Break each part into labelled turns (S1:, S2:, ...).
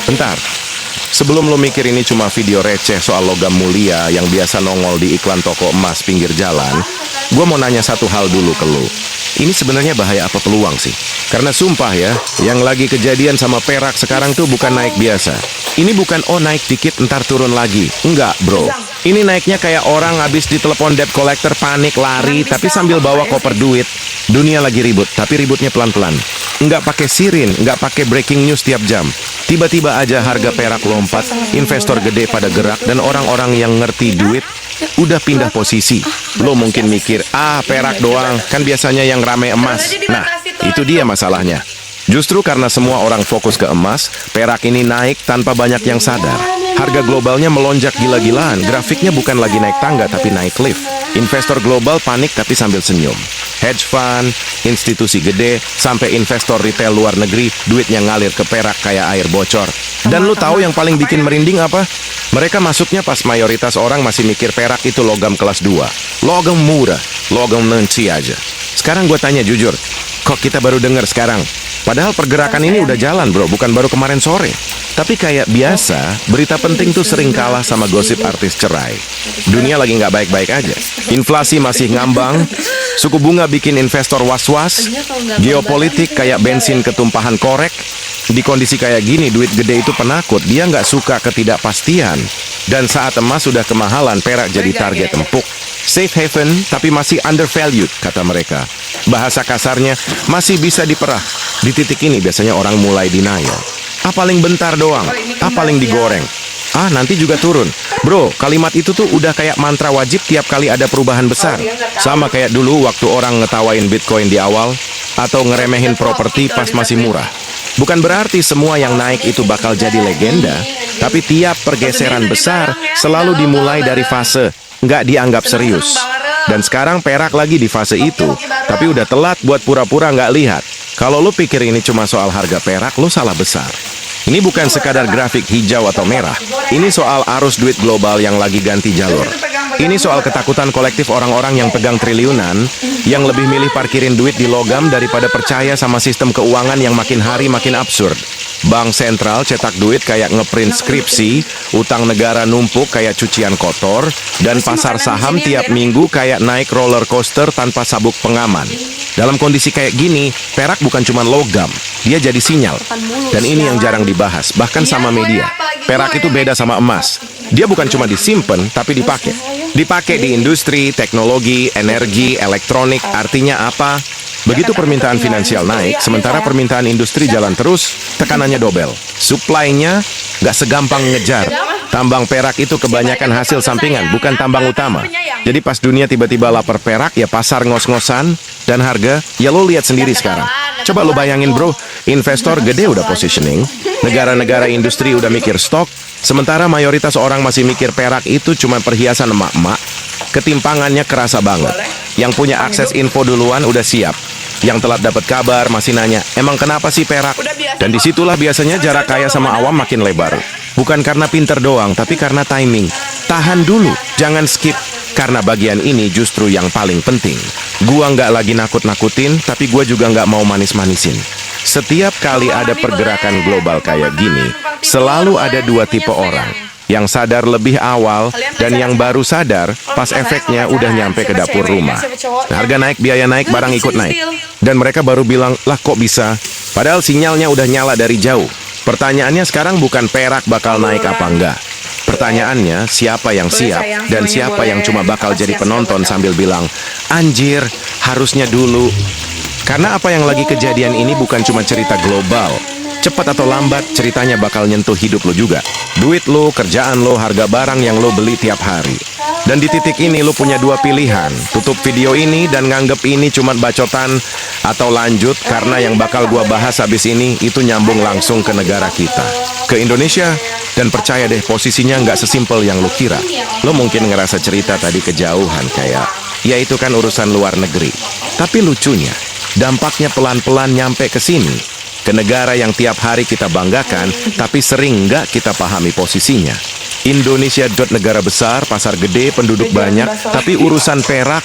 S1: Bentar. Sebelum lo mikir ini cuma video receh soal logam mulia yang biasa nongol di iklan toko emas pinggir jalan, gue mau nanya satu hal dulu ke lo. Ini sebenarnya bahaya apa peluang sih? Karena sumpah ya, yang lagi kejadian sama perak sekarang tuh bukan naik biasa. Ini bukan naik dikit ntar turun lagi. Enggak bro. Ini naiknya kayak orang habis ditelepon debt collector panik lari tapi sambil bawa koper duit. Dunia lagi ribut, tapi ributnya pelan-pelan. Nggak pakai sirin, nggak pakai breaking news tiap jam. Tiba-tiba aja harga perak lompat, investor gede pada gerak, dan orang-orang yang ngerti duit udah pindah posisi. Lo mungkin mikir, perak doang, kan biasanya yang rame emas. Nah, itu dia masalahnya. Justru karena semua orang fokus ke emas, perak ini naik tanpa banyak yang sadar. Harga globalnya melonjak gila-gilaan, grafiknya bukan lagi naik tangga tapi naik lift. Investor global panik tapi sambil senyum. Hedge fund, institusi gede, sampai investor retail luar negeri, duitnya ngalir ke perak kayak air bocor. Dan lu tahu yang paling bikin merinding apa? Mereka masuknya pas mayoritas orang masih mikir perak itu logam kelas 2. Logam murah, logam nanti aja. Sekarang gue tanya jujur, kok kita baru dengar sekarang? Padahal pergerakan ini udah jalan bro, bukan baru kemarin sore. Tapi kayak biasa, berita penting tuh sering kalah sama gosip artis cerai. Dunia lagi nggak baik-baik aja. Inflasi masih ngambang, suku bunga bikin investor was-was, geopolitik kayak bensin ketumpahan korek. Di kondisi kayak gini, duit gede itu penakut, dia nggak suka ketidakpastian. Dan saat emas sudah kemahalan, perak jadi target empuk. Safe haven, tapi masih undervalued, kata mereka. Bahasa kasarnya, masih bisa diperah. Di titik ini biasanya orang mulai denial. Paling bentar doang, paling digoreng. Nanti juga turun. Bro, kalimat itu tuh udah kayak mantra wajib tiap kali ada perubahan besar. Sama kayak dulu waktu orang ngetawain Bitcoin di awal, atau ngeremehin properti pas masih murah. Bukan berarti semua yang naik itu bakal jadi legenda, tapi tiap pergeseran besar selalu dimulai dari fase nggak dianggap serius. Dan sekarang perak lagi di fase itu, tapi udah telat buat pura-pura nggak lihat. Kalau lu pikir ini cuma soal harga perak, lu salah besar. Ini bukan sekadar grafik hijau atau merah. Ini soal arus duit global yang lagi ganti jalur. Ini soal ketakutan kolektif orang-orang yang pegang triliunan, yang lebih milih parkirin duit di logam daripada percaya sama sistem keuangan yang makin hari makin absurd. Bank sentral cetak duit kayak ngeprint skripsi, utang negara numpuk kayak cucian kotor, dan pasar saham tiap minggu kayak naik roller coaster tanpa sabuk pengaman. Dalam kondisi kayak gini, perak bukan cuma logam, dia jadi sinyal. Dan ini yang jarang dibahas, bahkan sama media. Perak itu beda sama emas. Dia bukan cuma disimpan, tapi dipakai. Dipakai di industri, teknologi, energi, elektronik, artinya apa? Begitu permintaan finansial naik, sementara permintaan industri jalan terus, tekanannya dobel. Supply-nya nggak segampang ngejar. Tambang perak itu kebanyakan hasil sampingan, bukan tambang utama. Jadi pas dunia tiba-tiba lapar perak, ya pasar ngos-ngosan, dan harga, ya lo lihat sendiri sekarang. Coba lo bayangin bro, investor gede udah positioning, negara-negara industri udah mikir stok, sementara mayoritas orang masih mikir perak itu cuma perhiasan emak-emak. Ketimpangannya kerasa banget. Yang punya akses info duluan udah siap. Yang telat dapat kabar masih nanya, emang kenapa sih perak? Dan disitulah biasanya jarak kaya sama awam makin lebar. Bukan karena pinter doang, tapi karena timing. Tahan dulu, jangan skip. Karena bagian ini justru yang paling penting. Gua nggak lagi nakut-nakutin, tapi gua juga nggak mau manis-manisin. Setiap kali ada pergerakan global kayak gini, selalu ada dua tipe orang. Yang sadar lebih awal, dan yang baru sadar pas efeknya udah nyampe ke dapur rumah. Harga naik, biaya naik, barang ikut naik. Dan mereka baru bilang, lah kok bisa? Padahal sinyalnya udah nyala dari jauh. Pertanyaannya sekarang bukan perak bakal naik apa enggak. Pertanyaannya, siapa yang siap dan siapa yang cuma bakal jadi penonton sambil bilang, anjir, harusnya dulu. Karena apa yang lagi kejadian ini bukan cuma cerita global. Cepat atau lambat, ceritanya bakal nyentuh hidup lo juga. Duit lo, kerjaan lo, harga barang yang lo beli tiap hari. Dan di titik ini lo punya dua pilihan. Tutup video ini dan nganggep ini cuma bacotan, atau lanjut karena yang bakal gua bahas habis ini itu nyambung langsung ke negara kita, ke Indonesia. Dan percaya deh, posisinya nggak sesimpel yang lo kira. Lo mungkin ngerasa cerita tadi kejauhan kayak, ya itu kan urusan luar negeri. Tapi lucunya, dampaknya pelan-pelan nyampe ke sini. Ke negara yang tiap hari kita banggakan, tapi sering nggak kita pahami posisinya. Indonesia negara besar, pasar gede, penduduk banyak, tapi urusan perak,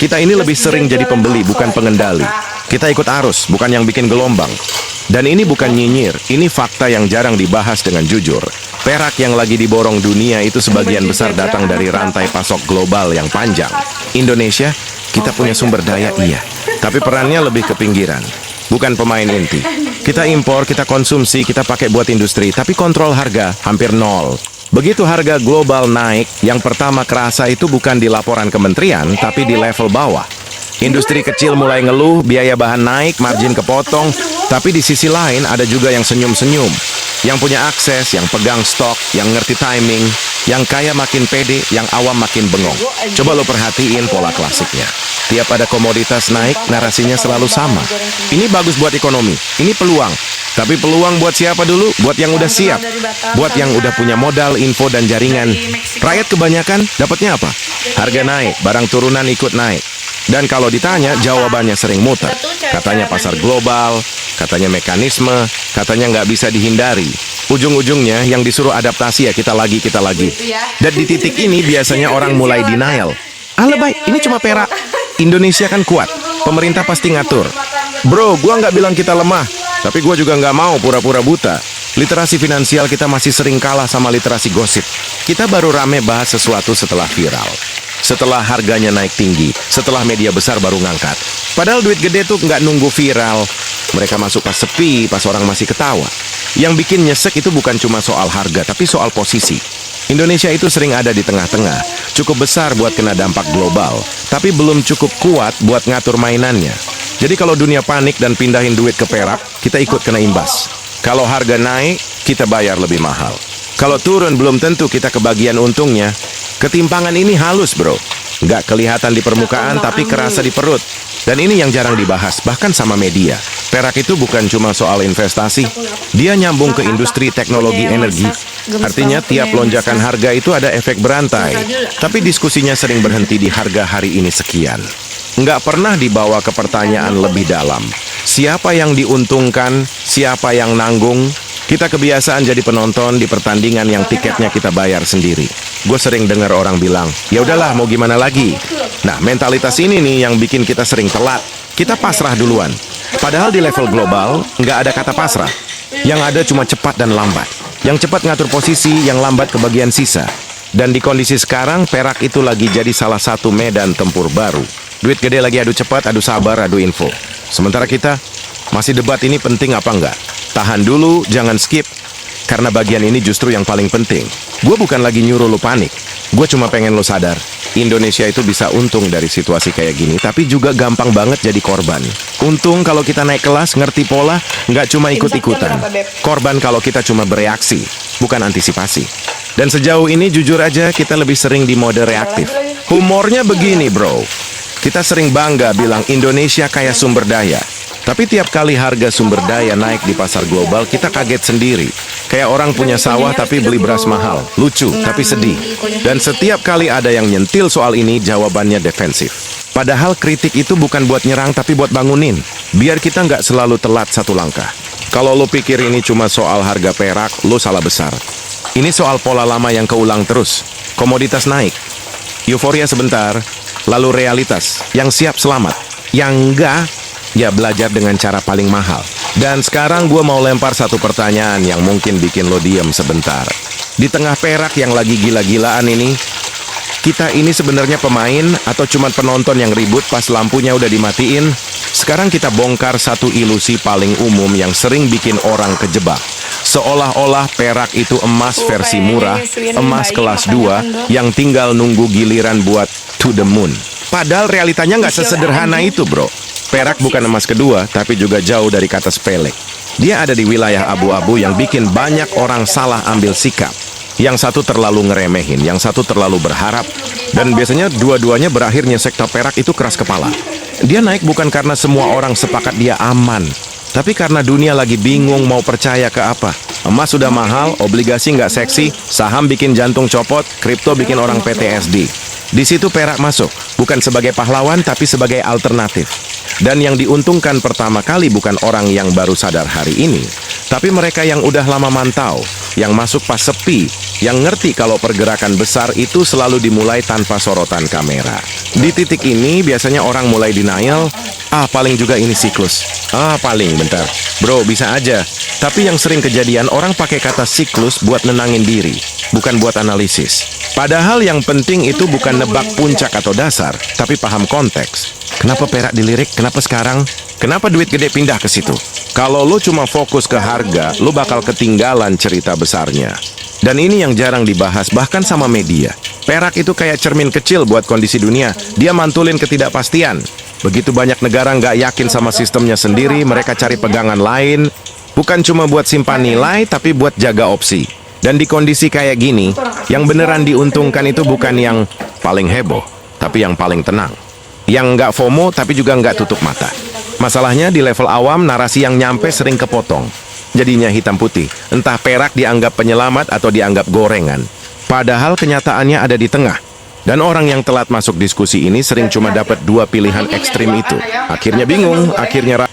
S1: kita ini lebih sering jadi pembeli, bukan pengendali. Kita ikut arus, bukan yang bikin gelombang. Dan ini bukan nyinyir, ini fakta yang jarang dibahas dengan jujur. Perak yang lagi diborong dunia itu sebagian besar datang dari rantai pasok global yang panjang. Indonesia, kita punya sumber daya iya, tapi perannya lebih ke pinggiran, bukan pemain inti. Kita impor, kita konsumsi, kita pakai buat industri, tapi kontrol harga hampir nol. Begitu harga global naik, yang pertama kerasa itu bukan di laporan kementerian, tapi di level bawah. Industri kecil mulai ngeluh, biaya bahan naik, margin kepotong, tapi di sisi lain ada juga yang senyum-senyum. Yang punya akses, yang pegang stok, yang ngerti timing, yang kaya makin pede, yang awam makin bengong. Coba lo perhatiin pola klasiknya. Tiap ada komoditas naik, narasinya selalu sama. Ini bagus buat ekonomi, ini peluang. Tapi peluang buat siapa dulu? Buat yang udah siap. Buat yang udah punya modal, info, dan jaringan. Rakyat kebanyakan dapatnya apa? Harga naik, barang turunan ikut naik. Dan kalau ditanya, jawabannya sering muter. Katanya pasar global, katanya mekanisme, katanya nggak bisa dihindari. Ujung-ujungnya yang disuruh adaptasi ya kita lagi. Dan di titik ini biasanya orang mulai denial. Lebay, ini cuma perak. Indonesia kan kuat, pemerintah pasti ngatur. Bro, gua nggak bilang kita lemah, tapi gua juga nggak mau pura-pura buta. Literasi finansial kita masih sering kalah sama literasi gosip. Kita baru rame bahas sesuatu setelah viral. Setelah harganya naik tinggi, setelah media besar baru ngangkat. Padahal duit gede tuh nggak nunggu viral. Mereka masuk pas sepi, pas orang masih ketawa. Yang bikin nyesek itu bukan cuma soal harga, tapi soal posisi. Indonesia itu sering ada di tengah-tengah, cukup besar buat kena dampak global, tapi belum cukup kuat buat ngatur mainannya. Jadi kalau dunia panik dan pindahin duit ke perak, kita ikut kena imbas. Kalau harga naik, kita bayar lebih mahal. Kalau turun belum tentu kita kebagian untungnya. Ketimpangan ini halus bro, nggak kelihatan di permukaan tapi kerasa di perut. Dan ini yang jarang dibahas, bahkan sama media. Perak itu bukan cuma soal investasi, dia nyambung ke industri teknologi energi. Artinya tiap lonjakan harga itu ada efek berantai. Tapi diskusinya sering berhenti di harga hari ini sekian. Nggak pernah dibawa ke pertanyaan lebih dalam. Siapa yang diuntungkan, siapa yang nanggung? Kita kebiasaan jadi penonton di pertandingan yang tiketnya kita bayar sendiri. Gue sering dengar orang bilang, ya udahlah mau gimana lagi. Nah, mentalitas ini nih yang bikin kita sering telat. Kita pasrah duluan. Padahal di level global, nggak ada kata pasrah. Yang ada cuma cepat dan lambat. Yang cepat ngatur posisi, yang lambat kebagian sisa. Dan di kondisi sekarang, perak itu lagi jadi salah satu medan tempur baru. Duit gede lagi adu cepat, adu sabar, adu info. Sementara kita, masih debat ini penting apa enggak. Tahan dulu, jangan skip. Karena bagian ini justru yang paling penting. Gue bukan lagi nyuruh lo panik. Gue cuma pengen lo sadar. Indonesia itu bisa untung dari situasi kayak gini, tapi juga gampang banget jadi korban. Untung kalau kita naik kelas, ngerti pola, nggak cuma ikut-ikutan. Korban kalau kita cuma bereaksi, bukan antisipasi. Dan sejauh ini jujur aja kita lebih sering di mode reaktif. Humornya begini bro. Kita sering bangga bilang Indonesia kaya sumber daya. Tapi tiap kali harga sumber daya naik di pasar global, kita kaget sendiri. Kayak orang punya sawah tapi beli beras mahal. Lucu, tapi sedih. Dan setiap kali ada yang nyentil soal ini, jawabannya defensif. Padahal kritik itu bukan buat nyerang, tapi buat bangunin. Biar kita nggak selalu telat satu langkah. Kalau lo pikir ini cuma soal harga perak, lo salah besar. Ini soal pola lama yang keulang terus. Komoditas naik. Euforia sebentar, lalu realitas. Yang siap selamat. Yang enggak, ya belajar dengan cara paling mahal. Dan sekarang gue mau lempar satu pertanyaan yang mungkin bikin lo diem sebentar. Di tengah perak yang lagi gila-gilaan ini, kita ini sebenarnya pemain atau cuma penonton yang ribut pas lampunya udah dimatiin? Sekarang kita bongkar satu ilusi paling umum yang sering bikin orang kejebak. Seolah-olah perak itu emas versi murah, emas kelas 2 yang tinggal nunggu giliran buat to the moon. Padahal realitanya nggak sesederhana itu bro. Perak bukan emas kedua, tapi juga jauh dari kata sepele. Dia ada di wilayah abu-abu yang bikin banyak orang salah ambil sikap. Yang satu terlalu ngeremehin, yang satu terlalu berharap. Dan biasanya dua-duanya berakhirnya sektor perak itu keras kepala. Dia naik bukan karena semua orang sepakat dia aman, tapi karena dunia lagi bingung mau percaya ke apa. Emas sudah mahal, obligasi nggak seksi, saham bikin jantung copot, kripto bikin orang PTSD. Di situ perak masuk, bukan sebagai pahlawan tapi sebagai alternatif. Dan yang diuntungkan pertama kali bukan orang yang baru sadar hari ini, tapi mereka yang udah lama mantau, yang masuk pas sepi, yang ngerti kalau pergerakan besar itu selalu dimulai tanpa sorotan kamera. Di titik ini biasanya orang mulai denial, paling juga ini siklus. Paling, bentar. Bro, bisa aja. Tapi yang sering kejadian orang pakai kata siklus buat nenangin diri, bukan buat analisis. Padahal yang penting itu bukan nebak puncak atau dasar, tapi paham konteks. Kenapa perak dilirik? Kenapa sekarang? Kenapa duit gede pindah ke situ? Kalau lo cuma fokus ke harga, lo bakal ketinggalan cerita besarnya. Dan ini yang jarang dibahas, bahkan sama media. Perak itu kayak cermin kecil buat kondisi dunia. Dia mantulin ketidakpastian. Begitu banyak negara nggak yakin sama sistemnya sendiri, mereka cari pegangan lain. Bukan cuma buat simpan nilai, tapi buat jaga opsi. Dan di kondisi kayak gini, yang beneran diuntungkan itu bukan yang paling heboh, tapi yang paling tenang. Yang nggak FOMO, tapi juga nggak tutup mata. Masalahnya di level awam, narasi yang nyampe sering kepotong. Jadinya hitam putih, entah perak dianggap penyelamat atau dianggap gorengan. Padahal kenyataannya ada di tengah. Dan orang yang telat masuk diskusi ini sering cuma dapat dua pilihan ekstrim itu. Akhirnya bingung, akhirnya